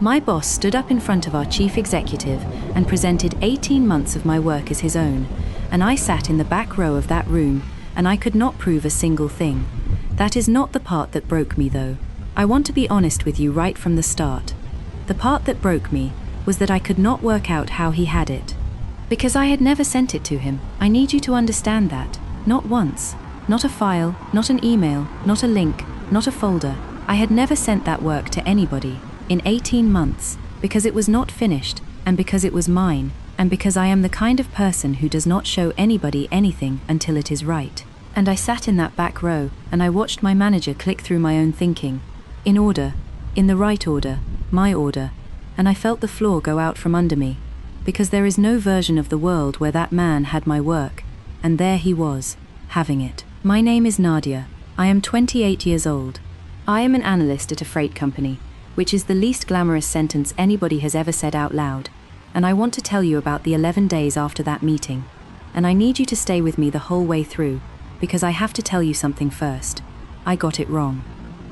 My boss stood up in front of our chief executive and presented 18 months of my work as his own, and I sat in the back row of that room, and I could not prove a single thing. That is not the part that broke me, though. I want to be honest with you right from the start. The part that broke me was that I could not work out how he had it. Because I had never sent it to him. I need you to understand that. Not once. Not a file, not an email, not a link, not a folder. I had never sent that work to anybody in 18 months, because it was not finished, and because it was mine, and because I am the kind of person who does not show anybody anything until it is right. And I sat in that back row, and I watched my manager click through my own thinking. In order, in the right order, my order, and I felt the floor go out from under me, because there is no version of the world where that man had my work, and there he was, having it. My name is Nadia. I am 28 years old. I am an analyst at a freight company, which is the least glamorous sentence anybody has ever said out loud, and I want to tell you about the 11 days after that meeting. And I need you to stay with me the whole way through, because I have to tell you something first. I got it wrong.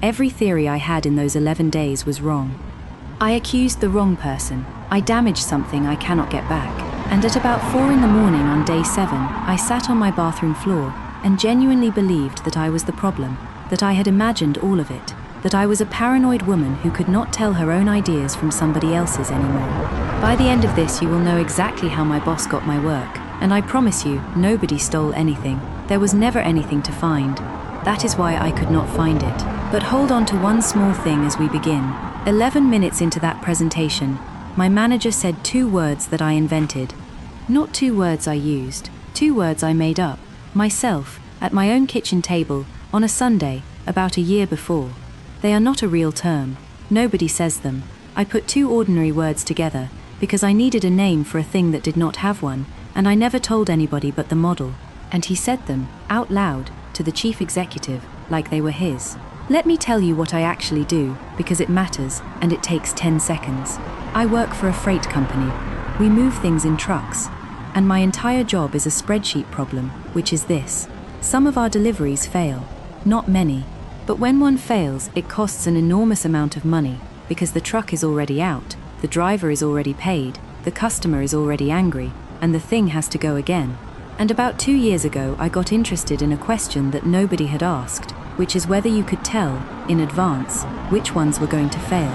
Every theory I had in those 11 days was wrong. I accused the wrong person. I damaged something I cannot get back. And at about 4 in the morning on day 7, I sat on my bathroom floor and genuinely believed that I was the problem, that I had imagined all of it, that I was a paranoid woman who could not tell her own ideas from somebody else's anymore. By the end of this, you will know exactly how my boss got my work, and I promise you, nobody stole anything. There was never anything to find. That is why I could not find it. But hold on to one small thing as we begin. 11 minutes into that presentation, my manager said 2 words that I invented. Not 2 words I used, 2 words I made up, myself, at my own kitchen table, on a Sunday, about a year before. They are not a real term. Nobody says them. I put 2 ordinary words together, because I needed a name for a thing that did not have one, and I never told anybody but the model. And he said them, out loud, to the chief executive, like they were his. Let me tell you what I actually do, because it matters, and it takes 10 seconds. I work for a freight company. We move things in trucks. And my entire job is a spreadsheet problem, which is this. Some of our deliveries fail. Not many. But when one fails, it costs an enormous amount of money, because the truck is already out, the driver is already paid, the customer is already angry, and the thing has to go again. And about 2 years ago, I got interested in a question that nobody had asked, which is whether you could tell, in advance, which ones were going to fail.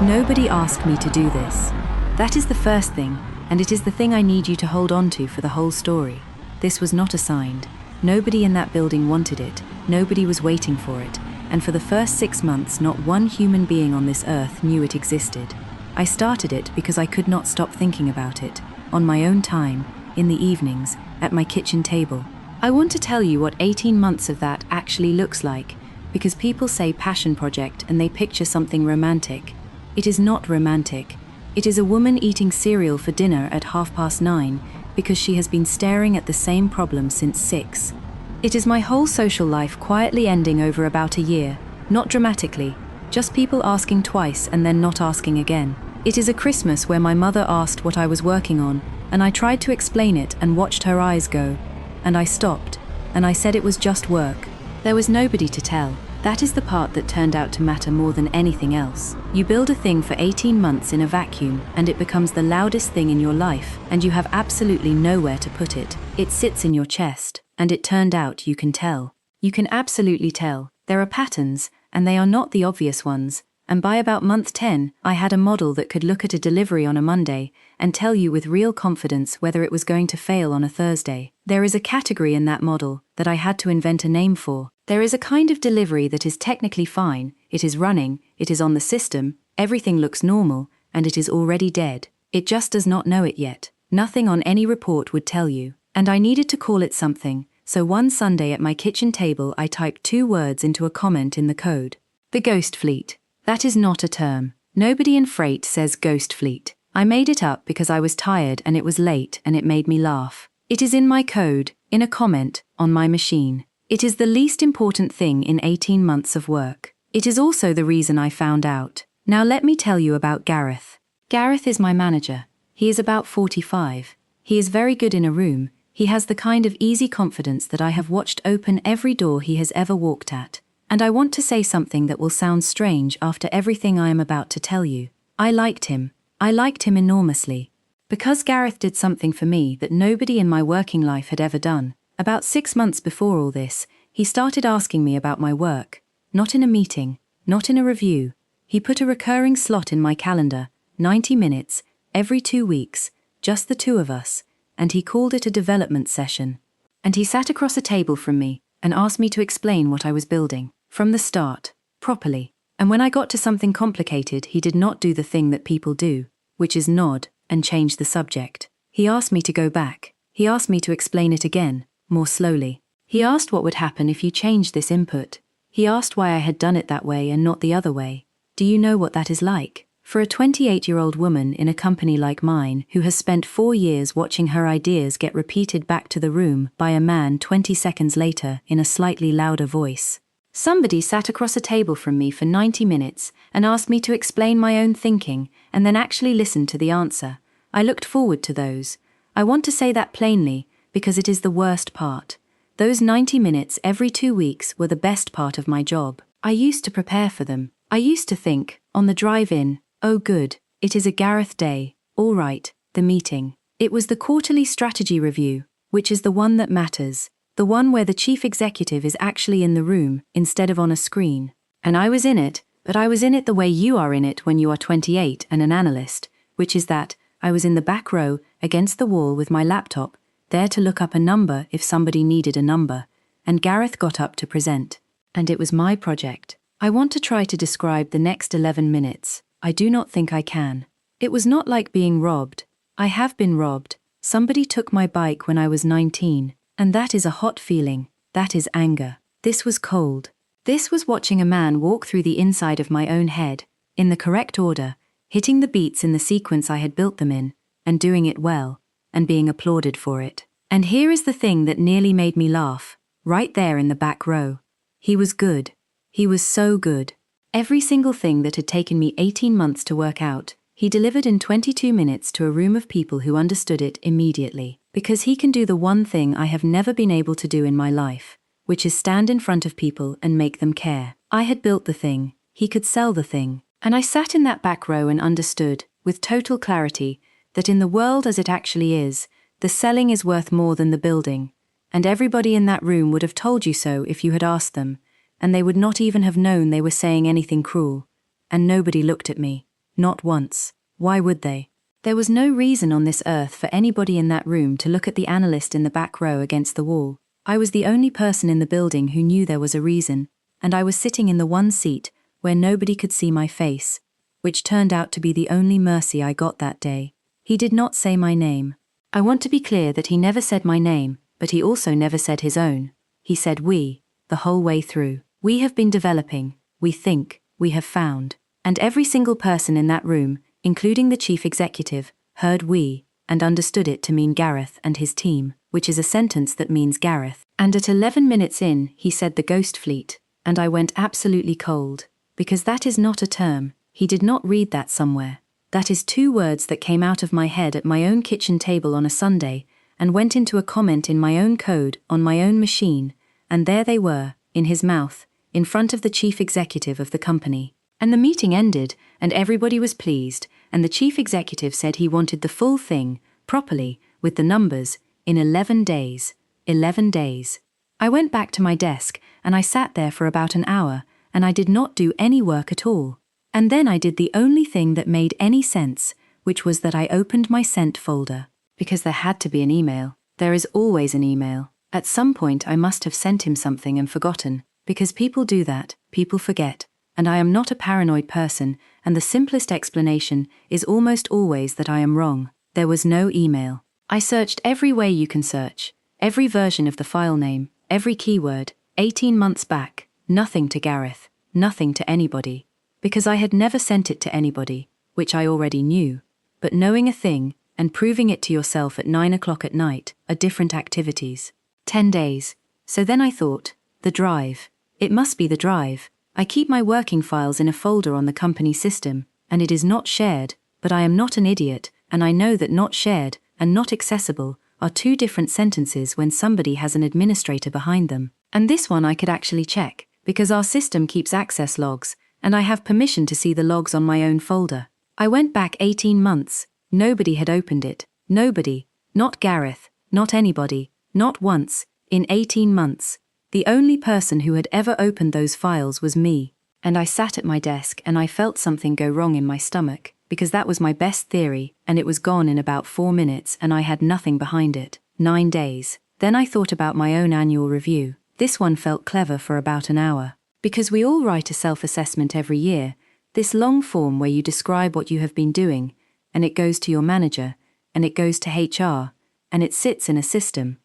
Nobody asked me to do this. That is the first thing, and it is the thing I need you to hold on to for the whole story. This was not assigned. Nobody in that building wanted it. Nobody was waiting for it. And for the first 6 months, not one human being on this earth knew it existed. I started it because I could not stop thinking about it, on my own time, in the evenings, at my kitchen table. I want to tell you what 18 months of that actually looks like, because people say passion project and they picture something romantic. It is not romantic. It is a woman eating cereal for dinner at 9:30 because she has been staring at the same problem since 6. It is my whole social life quietly ending over about a year, not dramatically, just people asking twice and then not asking again. It is a Christmas where my mother asked what I was working on, and I tried to explain it and watched her eyes go. And I stopped, and I said it was just work. There was nobody to tell. That is the part that turned out to matter more than anything else. You build a thing for 18 months in a vacuum, and it becomes the loudest thing in your life, and you have absolutely nowhere to put it. It sits in your chest, and it turned out you can tell. You can absolutely tell. There are patterns, and they are not the obvious ones. And by about month 10, I had a model that could look at a delivery on a Monday and tell you with real confidence whether it was going to fail on a Thursday. There is a category in that model that I had to invent a name for. There is a kind of delivery that is technically fine, it is running, it is on the system, everything looks normal, and it is already dead. It just does not know it yet. Nothing on any report would tell you. And I needed to call it something, so one Sunday at my kitchen table I typed 2 words into a comment in the code. The ghost fleet. That is not a term. Nobody in freight says ghost fleet. I made it up because I was tired and it was late and it made me laugh. It is in my code, in a comment, on my machine. It is the least important thing in 18 months of work. It is also the reason I found out. Now let me tell you about Gareth. Gareth is my manager. He is about 45. He is very good in a room. He has the kind of easy confidence that I have watched open every door he has ever walked at. And I want to say something that will sound strange after everything I am about to tell you. I liked him. I liked him enormously. Because Gareth did something for me that nobody in my working life had ever done. About 6 months before all this, he started asking me about my work. Not in a meeting, not in a review. He put a recurring slot in my calendar, 90 minutes, every 2 weeks, just the two of us, and he called it a development session. And he sat across a table from me and asked me to explain what I was building, from the start, properly. And when I got to something complicated, he did not do the thing that people do, which is nod and change the subject. He asked me to go back. He asked me to explain it again, more slowly. He asked what would happen if you changed this input. He asked why I had done it that way and not the other way. Do you know what that is like? For a 28-year-old woman in a company like mine who has spent 4 years watching her ideas get repeated back to the room by a man 20 seconds later in a slightly louder voice. Somebody sat across a table from me for 90 minutes and asked me to explain my own thinking and then actually listened to the answer. I looked forward to those. I want to say that plainly because it is the worst part. Those 90 minutes every 2 weeks were the best part of my job. I used to prepare for them. I used to think, on the drive in, oh good, it is a Gareth day, all right, the meeting. It was the quarterly strategy review, which is the one that matters. The one where the chief executive is actually in the room instead of on a screen. And I was in it, but I was in it the way you are in it when you are 28 and an analyst, which is that I was in the back row against the wall with my laptop, there to look up a number if somebody needed a number, and Gareth got up to present. And it was my project. I want to try to describe the next 11 minutes. I do not think I can. It was not like being robbed. I have been robbed. Somebody took my bike when I was 19. And that is a hot feeling, that is anger. This was cold. This was watching a man walk through the inside of my own head, in the correct order, hitting the beats in the sequence I had built them in, and doing it well, and being applauded for it. And here is the thing that nearly made me laugh, right there in the back row. He was good. He was so good. Every single thing that had taken me 18 months to work out, he delivered in 22 minutes to a room of people who understood it immediately. Because he can do the one thing I have never been able to do in my life, which is stand in front of people and make them care. I had built the thing, he could sell the thing, and I sat in that back row and understood, with total clarity, that in the world as it actually is, the selling is worth more than the building, and everybody in that room would have told you so if you had asked them, and they would not even have known they were saying anything cruel. And nobody looked at me, not once. Why would they? There was no reason on this earth for anybody in that room to look at the analyst in the back row against the wall. I was the only person in the building who knew there was a reason, and I was sitting in the one seat where nobody could see my face, which turned out to be the only mercy I got that day. He did not say my name. I want to be clear that he never said my name, but he also never said his own. He said we, the whole way through. We have been developing, we think, we have found. And every single person in that room, including the chief executive, heard we, and understood it to mean Gareth and his team, which is a sentence that means Gareth. And at 11 minutes in, he said the ghost fleet, and I went absolutely cold, because that is not a term, he did not read that somewhere. That is 2 words that came out of my head at my own kitchen table on a Sunday, and went into a comment in my own code, on my own machine, and there they were, in his mouth, in front of the chief executive of the company. And the meeting ended, and everybody was pleased, and the chief executive said he wanted the full thing, properly, with the numbers, in 11 days. 11 days. I went back to my desk, and I sat there for about an hour, and I did not do any work at all. And then I did the only thing that made any sense, which was that I opened my sent folder. Because there had to be an email. There is always an email. At some point I must have sent him something and forgotten, because people do that, people forget. And I am not a paranoid person, and the simplest explanation is almost always that I am wrong. There was no email. I searched every way you can search, every version of the file name, every keyword, 18 months back, nothing to Gareth, nothing to anybody. Because I had never sent it to anybody, which I already knew. But knowing a thing, and proving it to yourself at 9 o'clock at night, are different activities. 10 days. So then I thought, the drive. It must be the drive. I keep my working files in a folder on the company system, and it is not shared, but I am not an idiot, and I know that not shared and not accessible are 2 different sentences when somebody has an administrator behind them. And this one I could actually check, because our system keeps access logs, and I have permission to see the logs on my own folder. I went back 18 months. Nobody had opened it. Nobody. Not Gareth. Not anybody. Not once. In 18 months. The only person who had ever opened those files was me. And I sat at my desk and I felt something go wrong in my stomach, because that was my best theory, and it was gone in about 4 minutes and I had nothing behind it. 9 days. Then I thought about my own annual review. This one felt clever for about an hour. Because we all write a self-assessment every year, this long form where you describe what you have been doing, and it goes to your manager, and it goes to HR, and it sits in a system.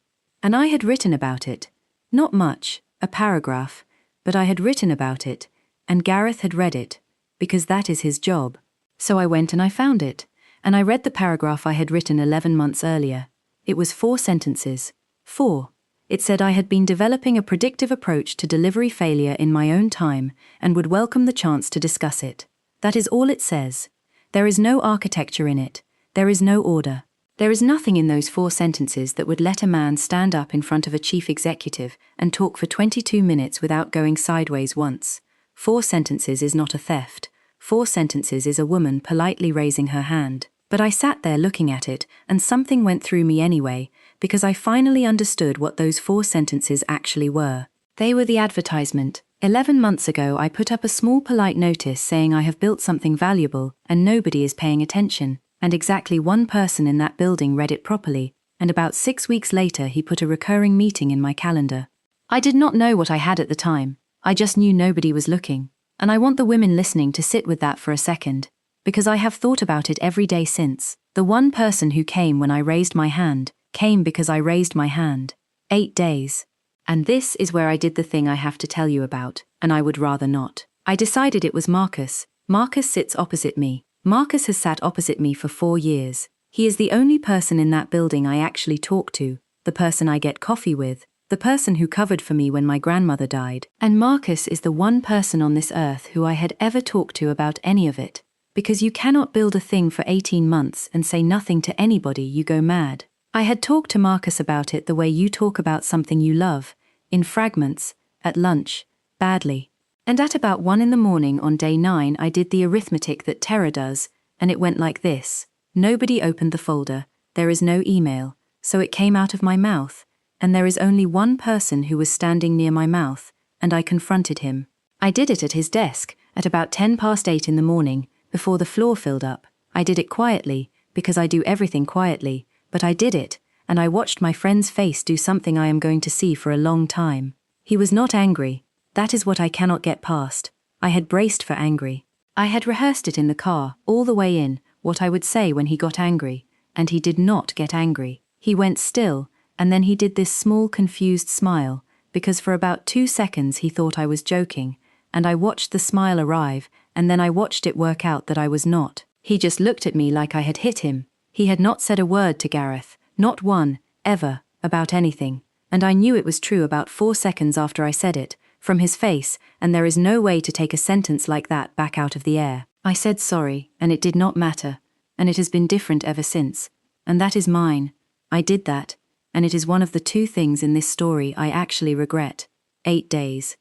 And I had written about it. Not much, a paragraph, but I had written about it, and Gareth had read it, because that is his job. So I went and I found it, and I read the paragraph I had written 11 months earlier. It was 4 sentences. 4. It said I had been developing a predictive approach to delivery failure in my own time and would welcome the chance to discuss it. That is all it says. There is no architecture in it. There is no order. There is nothing in those 4 sentences that would let a man stand up in front of a chief executive and talk for 22 minutes without going sideways once. 4 sentences is not a theft. 4 sentences is a woman politely raising her hand. But I sat there looking at it, and something went through me anyway, because I finally understood what those 4 sentences actually were. They were the advertisement. 11 months ago I put up a small polite notice saying I have built something valuable and nobody is paying attention, and exactly 1 person in that building read it properly, and about 6 weeks later he put a recurring meeting in my calendar. I did not know what I had at the time. I just knew nobody was looking, and I want the women listening to sit with that for a second, because I have thought about it every day since. The 1 person who came when I raised my hand came because I raised my hand. 8 days. And this is where I did the thing I have to tell you about, and I would rather not. I decided it was Marcus. Marcus sits opposite me. Marcus has sat opposite me for 4 years. He is the only person in that building I actually talk to, the person I get coffee with, the person who covered for me when my grandmother died. And Marcus is the 1 person on this earth who I had ever talked to about any of it. Because you cannot build a thing for 18 months and say nothing to anybody, you go mad. I had talked to Marcus about it the way you talk about something you love, in fragments, at lunch, badly. And at about 1 in the morning on day 9 I did the arithmetic that Terra does, and it went like this. Nobody opened the folder, there is no email, so it came out of my mouth, and there is only 1 person who was standing near my mouth, and I confronted him. I did it at his desk, at about 8:10 in the morning, before the floor filled up. I did it quietly, because I do everything quietly, but I did it, and I watched my friend's face do something I am going to see for a long time. He was not angry. That is what I cannot get past. I had braced for angry. I had rehearsed it in the car, all the way in, what I would say when he got angry, and he did not get angry. He went still, and then he did this small confused smile, because for about 2 seconds he thought I was joking, and I watched the smile arrive, and then I watched it work out that I was not. He just looked at me like I had hit him. He had not said a word to Gareth, not one, ever, about anything, and I knew it was true about 4 seconds after I said it, from his face, and there is no way to take a sentence like that back out of the air. I said sorry, and it did not matter, and it has been different ever since, and that is mine. I did that, and it is one of the 2 things in this story I actually regret. 8 days.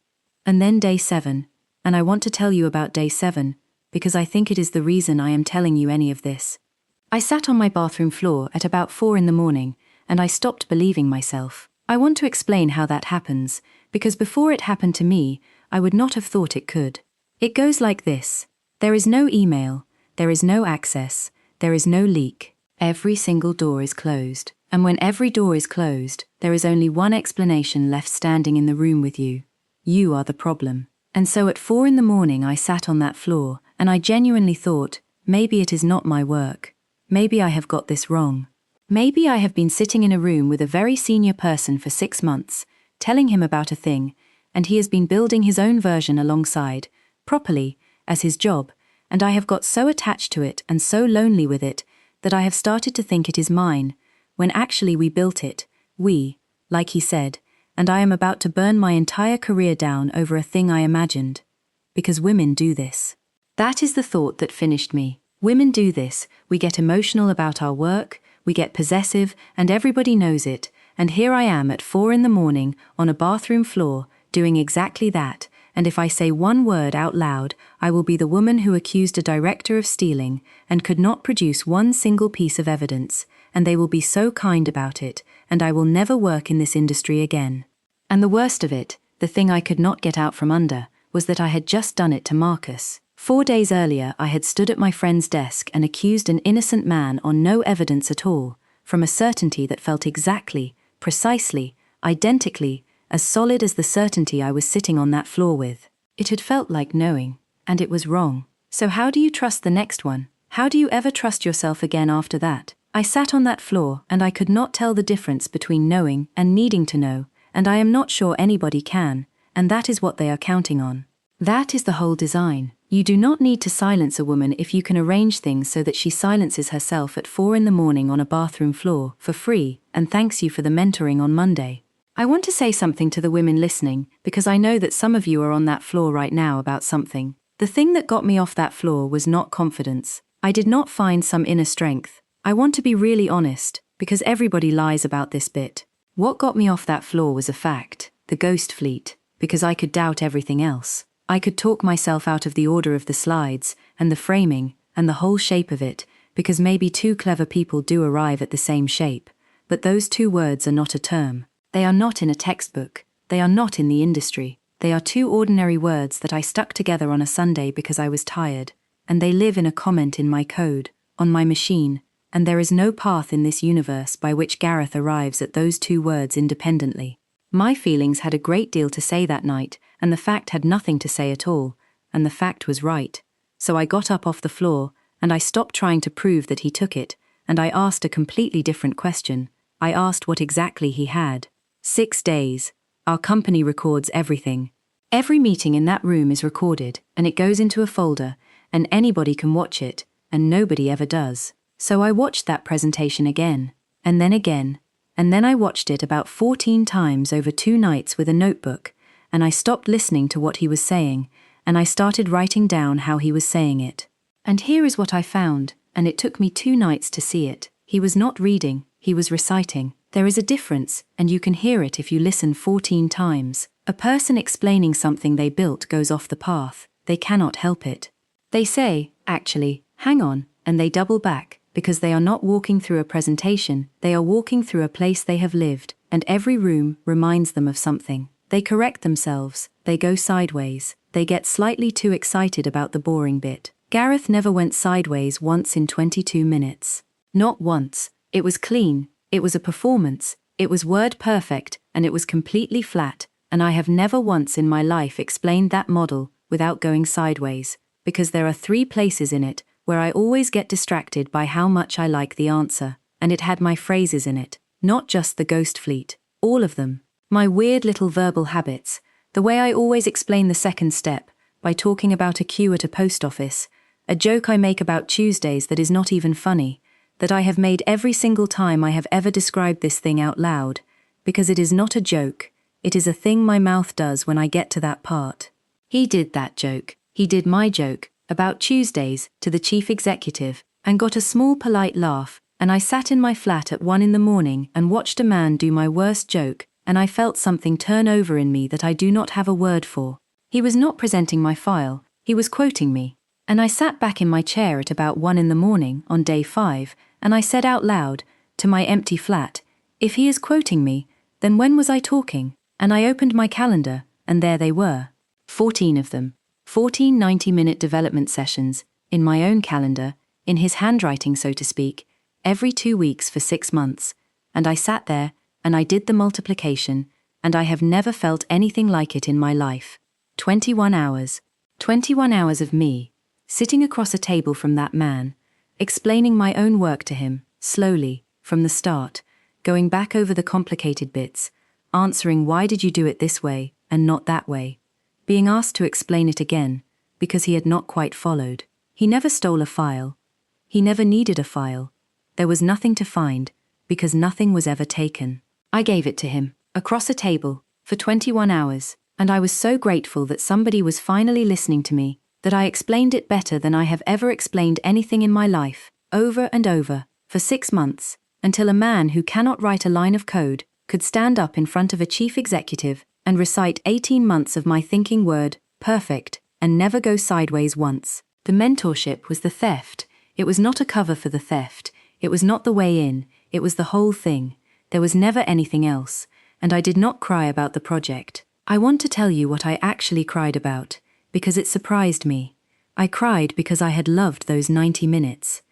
And then day 7, and I want to tell you about day 7, because I think it is the reason I am telling you any of this. I sat on my bathroom floor at about 4 in the morning, and I stopped believing myself. I want to explain how that happens, because before it happened to me, I would not have thought it could. It goes like this. There is no email, there is no access, there is no leak. Every single door is closed. And when every door is closed, there is only 1 explanation left standing in the room with you. You are the problem. And so at 4 in the morning I sat on that floor, and I genuinely thought, maybe it is not my work. Maybe I have got this wrong. Maybe I have been sitting in a room with a very senior person for 6 months, telling him about a thing, and he has been building his own version alongside, properly, as his job, and I have got so attached to it and so lonely with it that I have started to think it is mine, when actually we built it, like he said, and I am about to burn my entire career down over a thing I imagined. Because women do this. That is the thought that finished me. Women do this, we get emotional about our work, we get possessive, and everybody knows it, and here I am at 4 in the morning on a bathroom floor doing exactly that, and if I say one word out loud, I will be the woman who accused a director of stealing and could not produce one single piece of evidence, and they will be so kind about it, and I will never work in this industry again. And the worst of it, the thing I could not get out from under, was that I had just done it to Marcus. 4 days earlier I had stood at my friend's desk and accused an innocent man on no evidence at all, from a certainty that felt exactly, precisely, identically, as solid as the certainty I was sitting on that floor with. It had felt like knowing, and it was wrong. So how do you trust the next one? How do you ever trust yourself again after that? I sat on that floor and I could not tell the difference between knowing and needing to know, and I am not sure anybody can, and that is what they are counting on. That is the whole design. You do not need to silence a woman if you can arrange things so that she silences herself at 4 in the morning on a bathroom floor, for free, and thanks you for the mentoring on Monday. I want to say something to the women listening, because I know that some of you are on that floor right now about something. The thing that got me off that floor was not confidence. I did not find some inner strength. I want to be really honest, because everybody lies about this bit. What got me off that floor was a fact, the ghost fleet, because I could doubt everything else. I could talk myself out of the order of the slides, and the framing, and the whole shape of it, because maybe 2 clever people do arrive at the same shape. But those 2 words are not a term. They are not in a textbook. They are not in the industry. They are 2 ordinary words that I stuck together on a Sunday because I was tired, and they live in a comment in my code, on my machine, and there is no path in this universe by which Gareth arrives at those 2 words independently. My feelings had a great deal to say that night, and the fact had nothing to say at all, and the fact was right. So I got up off the floor, and I stopped trying to prove that he took it, and I asked a completely different question. I asked what exactly he had. 6 days. Our company records everything. Every meeting in that room is recorded, and it goes into a folder, and anybody can watch it, and nobody ever does. So I watched that presentation again, and then I watched it about 14 times over 2 nights with a notebook, and I stopped listening to what he was saying, and I started writing down how he was saying it. And here is what I found, and it took me 2 nights to see it. He was not reading, he was reciting. There is a difference, and you can hear it if you listen 14 times. A person explaining something they built goes off the path. They cannot help it. They say, actually, hang on, and they double back, because they are not walking through a presentation, they are walking through a place they have lived, and every room reminds them of something. They correct themselves, they go sideways, they get slightly too excited about the boring bit. Gareth never went sideways once in 22 minutes. Not once. It was clean. It was a performance, it was word perfect, and it was completely flat, and I have never once in my life explained that model without going sideways, because there are 3 places in it where I always get distracted by how much I like the answer, and it had my phrases in it, not just the ghost fleet, all of them. My weird little verbal habits, the way I always explain the second step, by talking about a queue at a post office, a joke I make about Tuesdays that is not even funny, that I have made every single time I have ever described this thing out loud, because it is not a joke, it is a thing my mouth does when I get to that part. He did that joke, he did my joke, about Tuesdays, to the chief executive, and got a small polite laugh, and I sat in my flat at 1 in the morning and watched a man do my worst joke, and I felt something turn over in me that I do not have a word for. He was not presenting my file, he was quoting me. And I sat back in my chair at about 1 in the morning, on day 5, and I said out loud, to my empty flat, if he is quoting me, then when was I talking? And I opened my calendar, and there they were. 14 of them. 14 90-minute development sessions, in my own calendar, in his handwriting so to speak, every 2 weeks for 6 months. And I sat there, and I did the multiplication, and I have never felt anything like it in my life. 21 hours. 21 hours of me, sitting across a table from that man, explaining my own work to him, slowly, from the start, going back over the complicated bits, answering why did you do it this way and not that way, being asked to explain it again, because he had not quite followed. He never stole a file. He never needed a file. There was nothing to find, because nothing was ever taken. I gave it to him, across a table, for 21 hours, and I was so grateful that somebody was finally listening to me, that I explained it better than I have ever explained anything in my life, over and over, for 6 months, until a man who cannot write a line of code could stand up in front of a chief executive and recite 18 months of my thinking word, perfect, and never go sideways once. The mentorship was the theft. It was not a cover for the theft. It was not the way in. It was the whole thing. There was never anything else. And I did not cry about the project. I want to tell you what I actually cried about, because it surprised me. I cried because I had loved those 90 minutes.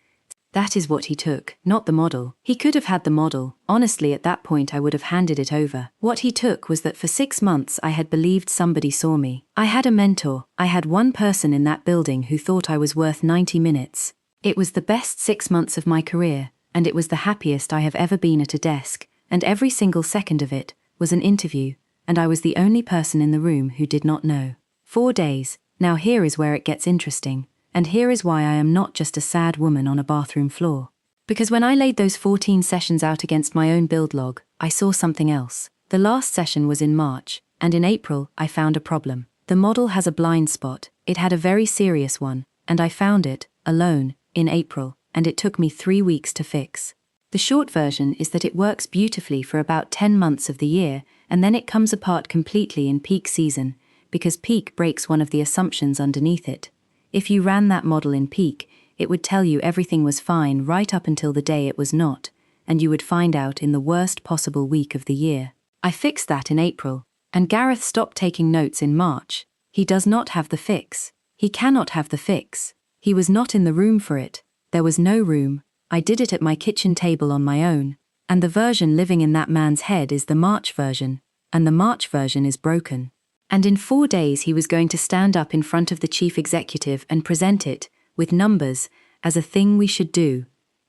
That is what he took, not the model. He could have had the model. Honestly, at that point I would have handed it over. What he took was that for 6 months I had believed somebody saw me. I had a mentor. I had one person in that building who thought I was worth 90 minutes. It was the best 6 months of my career, and it was the happiest I have ever been at a desk, and every single second of it was an interview, and I was the only person in the room who did not know. 4 days. Now here is where it gets interesting. And here is why I am not just a sad woman on a bathroom floor. Because when I laid those 14 sessions out against my own build log, I saw something else. The last session was in March, and in April I found a problem. The model has a blind spot. It had a very serious one, and I found it, alone, in April, and it took me 3 weeks to fix. The short version is that it works beautifully for about 10 months of the year, and then it comes apart completely in peak season, because peak breaks one of the assumptions underneath it. If you ran that model in peak, it would tell you everything was fine right up until the day it was not, and you would find out in the worst possible week of the year. I fixed that in April, and Gareth stopped taking notes in March. He does not have the fix. He cannot have the fix. He was not in the room for it. There was no room. I did it at my kitchen table on my own, and the version living in that man's head is the March version, and the March version is broken. And in 4 days he was going to stand up in front of the chief executive and present it, with numbers, as a thing we should do.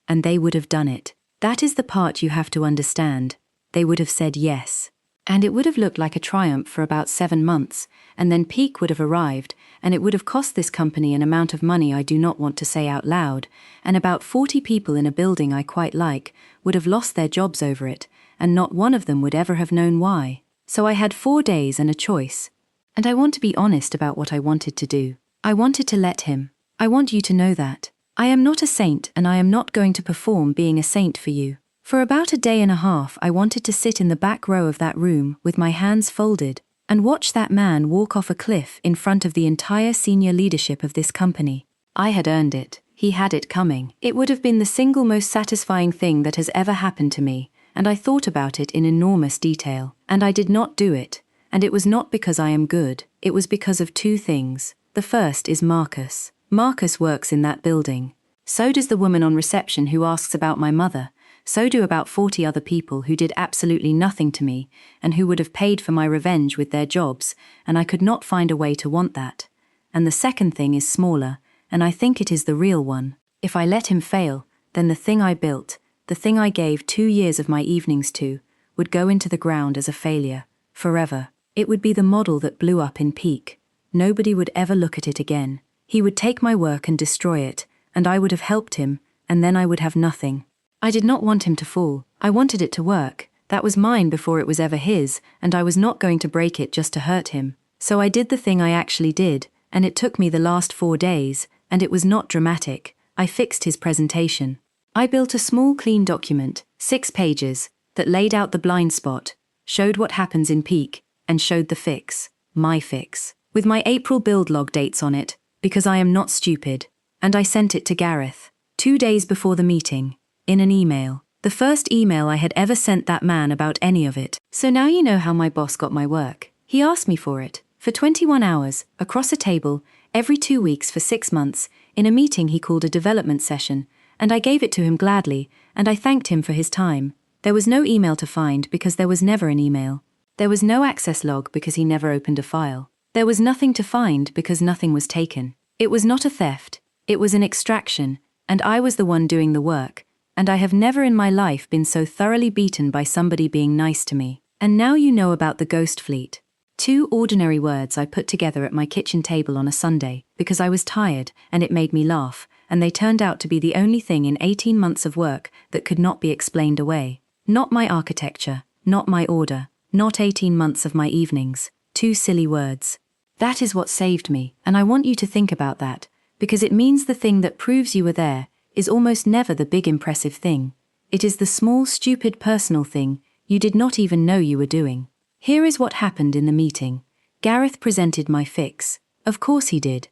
And they would have done it. That is the part you have to understand. They would have said yes. And it would have looked like a triumph for about 7 months, and then peak would have arrived, and it would have cost this company an amount of money I do not want to say out loud, and about 40 people in a building I quite like would have lost their jobs over it, and not one of them would ever have known why. So I had 4 days and a choice. And I want to be honest about what I wanted to do. I wanted to let him. I want you to know that. I am not a saint, and I am not going to perform being a saint for you. For about a day and a half I wanted to sit in the back row of that room with my hands folded and watch that man walk off a cliff in front of the entire senior leadership of this company. I had earned it. He had it coming. It would have been the single most satisfying thing that has ever happened to me, and I thought about it in enormous detail. And I did not do it. And it was not because I am good. It was because of 2 things. The first is Marcus. Marcus works in that building. So does the woman on reception who asks about my mother. So do about 40 other people who did absolutely nothing to me, and who would have paid for my revenge with their jobs, and I could not find a way to want that. And the second thing is smaller, and I think it is the real one. If I let him fail, then the thing I built, the thing I gave 2 years of my evenings to, would go into the ground as a failure, forever. It would be the model that blew up in peak. Nobody would ever look at it again. He would take my work and destroy it, and I would have helped him, and then I would have nothing. I did not want him to fall. I wanted it to work. That was mine before it was ever his, and I was not going to break it just to hurt him. So I did the thing I actually did, and it took me the last 4 days, and it was not dramatic. I fixed his presentation. I built a small clean document, 6 pages, that laid out the blind spot, showed what happens in peak, and showed the fix, my fix, with my April build log dates on it, because I am not stupid. And I sent it to Gareth, 2 days before the meeting, in an email. The first email I had ever sent that man about any of it. So now you know how my boss got my work. He asked me for it, for 21 hours, across a table, every 2 weeks for 6 months, in a meeting he called a development session, and I gave it to him gladly, and I thanked him for his time. There was no email to find because there was never an email. There was no access log because he never opened a file. There was nothing to find because nothing was taken. It was not a theft. It was an extraction, and I was the one doing the work, and I have never in my life been so thoroughly beaten by somebody being nice to me. And now you know about the ghost fleet. 2 ordinary words I put together at my kitchen table on a Sunday because I was tired and it made me laugh, and they turned out to be the only thing in 18 months of work that could not be explained away. Not my architecture, not my order, not 18 months of my evenings. 2 silly words. That is what saved me, and I want you to think about that, because it means the thing that proves you were there is almost never the big impressive thing. It is the small, stupid personal thing you did not even know you were doing. Here is what happened in the meeting. Gareth presented my fix. Of course he did.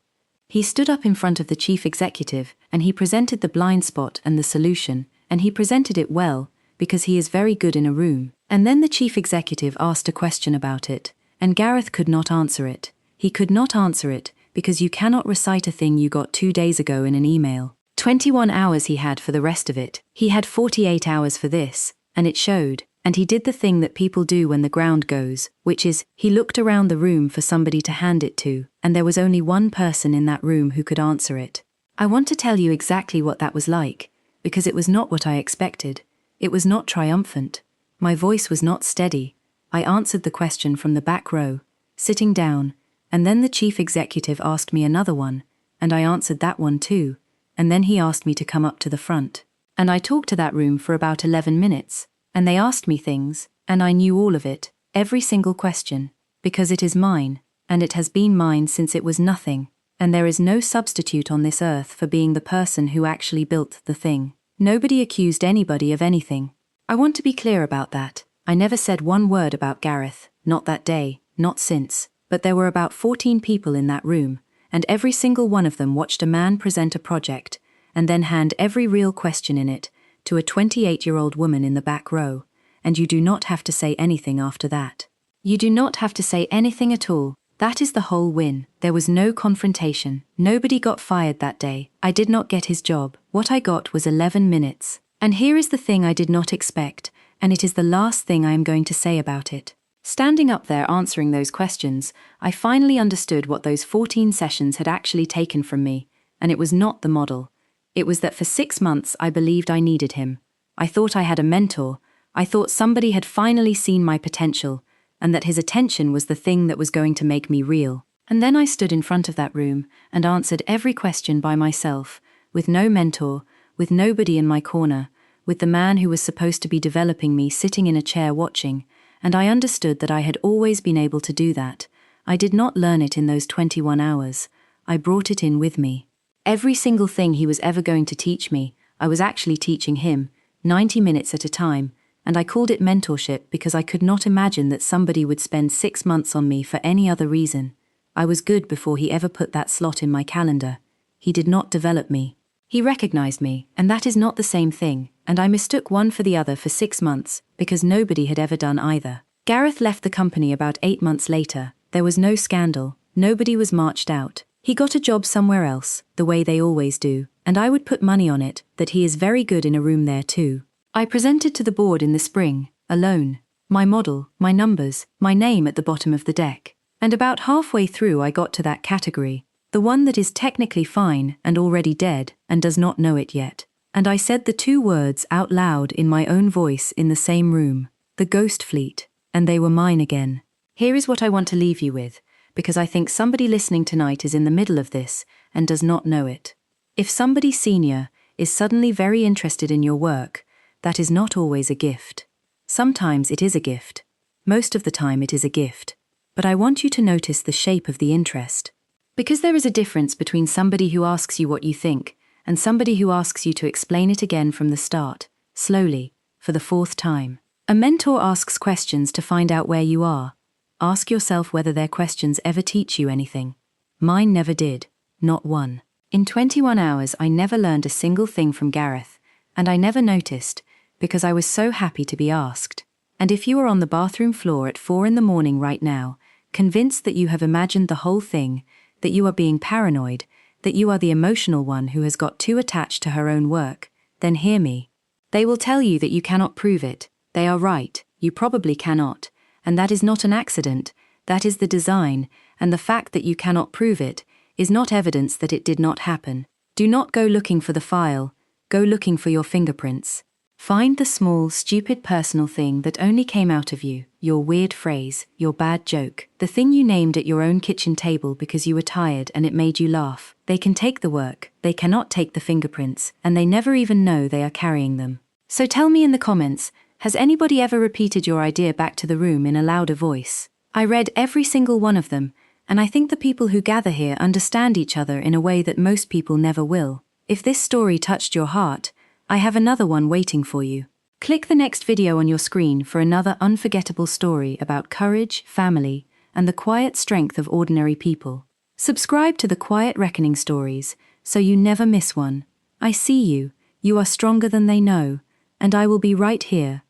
He stood up in front of the chief executive and he presented the blind spot and the solution, and he presented it well, because he is very good in a room. And then the chief executive asked a question about it, and Gareth could not answer it. He could not answer it because you cannot recite a thing you got 2 days ago in an email. 21 hours he had for the rest of it. He had 48 hours for this, and it showed. And he did the thing that people do when the ground goes, which is, he looked around the room for somebody to hand it to, and there was only one person in that room who could answer it. I want to tell you exactly what that was like, because it was not what I expected. It was not triumphant. My voice was not steady. I answered the question from the back row, sitting down, and then the chief executive asked me another one, and I answered that one too, and then he asked me to come up to the front. And I talked to that room for about 11 minutes. And they asked me things, and I knew all of it, every single question, because it is mine, and it has been mine since it was nothing, and there is no substitute on this earth for being the person who actually built the thing. Nobody accused anybody of anything. I want to be clear about that. I never said one word about Gareth, not that day, not since, but there were about 14 people in that room, and every single one of them watched a man present a project, and then hand every real question in it to a 28-year-old woman in the back row, and you do not have to say anything after that. You do not have to say anything at all. That is the whole win. There was no confrontation. Nobody got fired that day. I did not get his job. What I got was 11 minutes. And here is the thing I did not expect, and it is the last thing I am going to say about it. Standing up there answering those questions, I finally understood what those 14 sessions had actually taken from me, and it was not the model. It was that for 6 months I believed I needed him. I thought I had a mentor. I thought somebody had finally seen my potential, and that his attention was the thing that was going to make me real. And then I stood in front of that room and answered every question by myself, with no mentor, with nobody in my corner, with the man who was supposed to be developing me sitting in a chair watching, and I understood that I had always been able to do that. I did not learn it in those 21 hours. I brought it in with me. Every single thing he was ever going to teach me, I was actually teaching him, 90 minutes at a time, and I called it mentorship because I could not imagine that somebody would spend 6 months on me for any other reason. I was good before he ever put that slot in my calendar. He did not develop me. He recognized me, and that is not the same thing, and I mistook one for the other for 6 months, because nobody had ever done either. Gareth left the company about 8 months later. There was no scandal. Nobody was marched out. He got a job somewhere else, the way they always do, and I would put money on it, that he is very good in a room there too. I presented to the board in the spring, alone. My model, my numbers, my name at the bottom of the deck. And about halfway through I got to that category, the one that is technically fine and already dead, and does not know it yet. And I said the 2 words out loud in my own voice in the same room, the ghost fleet, and they were mine again. Here is what I want to leave you with, because I think somebody listening tonight is in the middle of this and does not know it. If somebody senior is suddenly very interested in your work, that is not always a gift. Sometimes it is a gift. Most of the time it is a gift. But I want you to notice the shape of the interest. Because there is a difference between somebody who asks you what you think and somebody who asks you to explain it again from the start, slowly, for the 4th time. A mentor asks questions to find out where you are. Ask yourself whether their questions ever teach you anything. Mine never did, not one. In 21 hours I never learned a single thing from Gareth, and I never noticed, because I was so happy to be asked. And if you are on the bathroom floor at 4 in the morning right now, convinced that you have imagined the whole thing, that you are being paranoid, that you are the emotional one who has got too attached to her own work, then hear me. They will tell you that you cannot prove it. They are right, you probably cannot. And that is not an accident, that is the design, and the fact that you cannot prove it is not evidence that it did not happen. Do not go looking for the file, go looking for your fingerprints. Find the small, stupid personal thing that only came out of you, your weird phrase, your bad joke, the thing you named at your own kitchen table because you were tired and it made you laugh. They can take the work, they cannot take the fingerprints, and they never even know they are carrying them. So tell me in the comments, has anybody ever repeated your idea back to the room in a louder voice? I read every single one of them, and I think the people who gather here understand each other in a way that most people never will. If this story touched your heart, I have another one waiting for you. Click the next video on your screen for another unforgettable story about courage, family, and the quiet strength of ordinary people. Subscribe to the Quiet Reckoning Stories so you never miss one. I see you, you are stronger than they know, and I will be right here,